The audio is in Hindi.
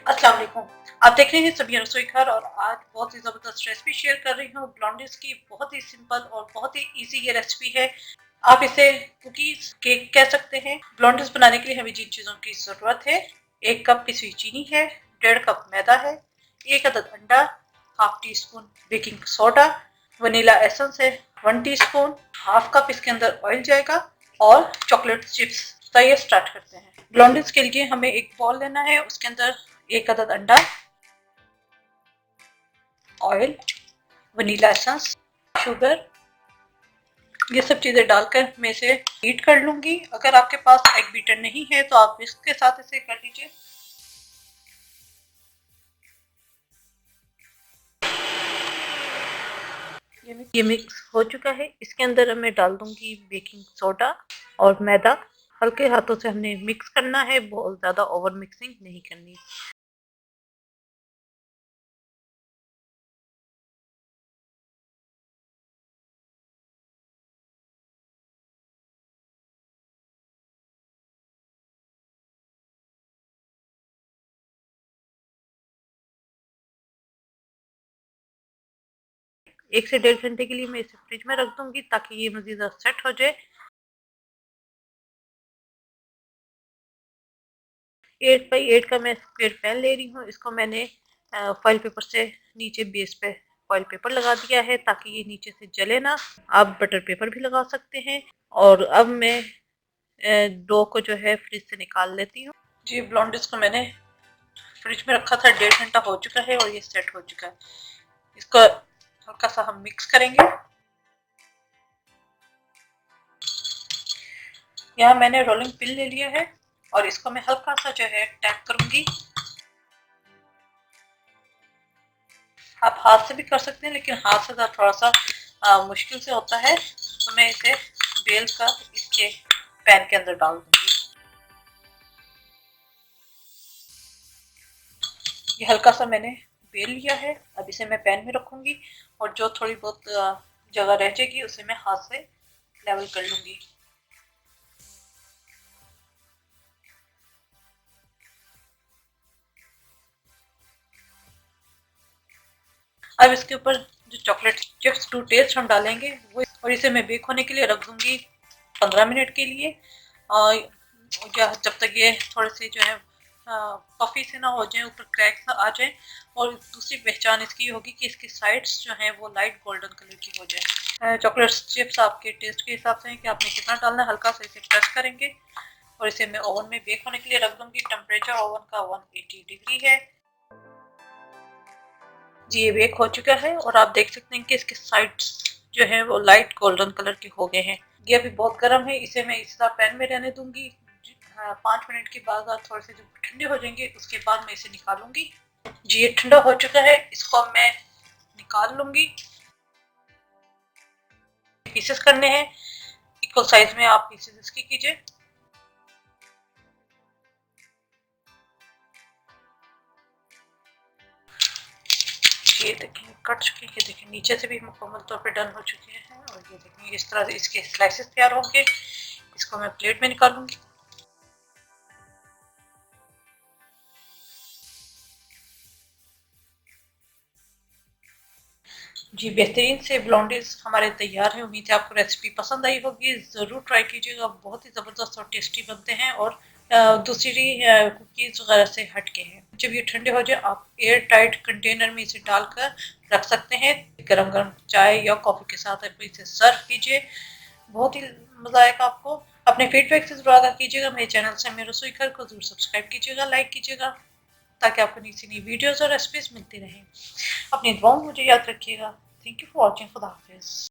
अस्सलाम वालेकुम। आप देख रहे हैं सबिया रसोई घर और आज बहुत ही ज़बरदस्त रेसिपी शेयर कर रही हूँ ब्लॉन्डिस की। बहुत ही सिंपल और बहुत ही इजी ये रेसिपी है। आप इसे कुकीज केक कह सकते हैं। ब्लॉन्डिस बनाने के लिए हमें जिन चीज़ों की ज़रूरत है, 1 कप पिसी हुई चीनी है, 1.5 कप मैदा है, 1 अदद अंडा, half tea spoon baking soda, vanilla essence है 1 टीस्पून, हाफ कप इसके अंदर ऑयल जाएगा और चॉकलेट चिप्स। तो ये स्टार्ट करते हैं। ब्लॉन्डिस के लिए हमें एक बॉल लेना है, उसके अंदर 1 अदद अंडा, ऑयल, वनीला एसेंस, शुगर, ये सब चीजें डालकर मैं इसे बीट कर लूंगी। अगर आपके पास एग बीटर नहीं है तो आप इसके साथ इसे कर लीजिए। ये मिक्स हो चुका है। इसके अंदर मैं डाल दूंगी बेकिंग सोडा और मैदा। हल्के हाथों से हमने मिक्स करना है, बहुत ज्यादा ओवर मिक्सिंग नहीं करनी। एक से 1.5 घंटे के लिए मैं इसे फ्रिज में रख दूंगी ताकि ये मजीद सेट हो जाए। 8x8 का मैं स्क्वायर पैन ले रही हूँ। इसको मैंने फॉइल पेपर से नीचे बेस पे फॉइल पेपर लगा दिया है ताकि ये नीचे से जले ना। आप बटर पेपर भी लगा सकते हैं। और अब मैं डो को जो है फ्रिज से निकाल लेती हूँ। जी, ब्लॉन्डिस को मैंने फ्रिज में रखा था, 1.5 घंटा हो चुका है और ये सेट हो चुका है। इसको हल्का सा हम मिक्स करेंगे। यहाँ मैंने रोलिंग पिन ले लिया है और इसको मैं हल्का सा जो है टैप करूंगी। आप हाथ से भी कर सकते हैं, लेकिन हाथ से थोड़ा सा मुश्किल से होता है, तो मैं इसे बेल कर इसके पैन के अंदर डाल दूंगी। ये हल्का सा मैंने बेल लिया है। अब इसे मैं पैन में रखूंगी और जो थोड़ी बहुत जगह रह जाएगी उसे मैं हाथ से लेवल कर लूंगी। अब इसके ऊपर जो चॉकलेट चिप्स टू टेस्ट हम डालेंगे वो, और इसे मैं बेक होने के लिए रख दूंगी 15 मिनट के लिए। जब तक ये थोड़े से जो है पफी से ना हो जाए, ऊपर क्रैक्स ना आ जाए। और दूसरी पहचान इसकी होगी कि इसकी साइड्स जो है वो लाइट गोल्डन कलर की हो जाए। चॉकलेट चिप्स आपके टेस्ट के हिसाब से है कि आपने कितना डालना है। हल्का सा इसे प्रेस करेंगे और इसे मैं ओवन में बेक होने के लिए रख दूंगी। टेम्परेचर ओवन का 180 डिग्री है। जी, ये बेक हो चुका है और आप देख सकते हैं कि इसके साइड्स जो है वो लाइट गोल्डन कलर के हो गए हैं। ये अभी बहुत गर्म है, इसे मैं इस तरह पैन में रहने दूंगी। 5 मिनट के बाद और थोड़े से जब ठंडे हो जाएंगे उसके बाद मैं इसे निकालूंगी। जी, ये ठंडा हो चुका है, इसको मैं निकाल लूंगी। पीसेस करने हैं, इक्वल साइज में आप पीसेस इसकी कीजिए। ये देखिए कट चुके हैं, ये देखिए नीचे से भी मुकम्मल तौर पे डन हो चुके हैं। और ये देखिए इस तरह से इसके स्लाइसेस तैयार होंगे। इसको मैं प्लेट में निकालूंगी। जी, बेहतरीन से ब्लॉन्डिस हमारे तैयार है। उम्मीद है आपको रेसिपी पसंद आई होगी। ज़रूर ट्राई कीजिएगा, बहुत ही ज़बरदस्त और टेस्टी बनते हैं और दूसरी कुकीज़ वगैरह से हटके हैं। जब ये ठंडे हो जाए आप एयर टाइट कंटेनर में इसे डालकर रख सकते हैं। गरम गरम चाय या कॉफ़ी के साथ आप इसे सर्व कीजिए, बहुत ही मज़ा आएगा आपको। अपने फीडबैक से ज़रूर आगाह कीजिएगा। मेरे चैनल से मेरे रसोई घर को ज़रूर सब्सक्राइब कीजिएगा, लाइक कीजिएगा, ताकि आपको नई से नई वीडियोज़ और रेसिपीज़ मिलती रहें। अपनी दुआओं में मुझे याद रखिएगा। Thank you for watching. खुदा हाफिज़।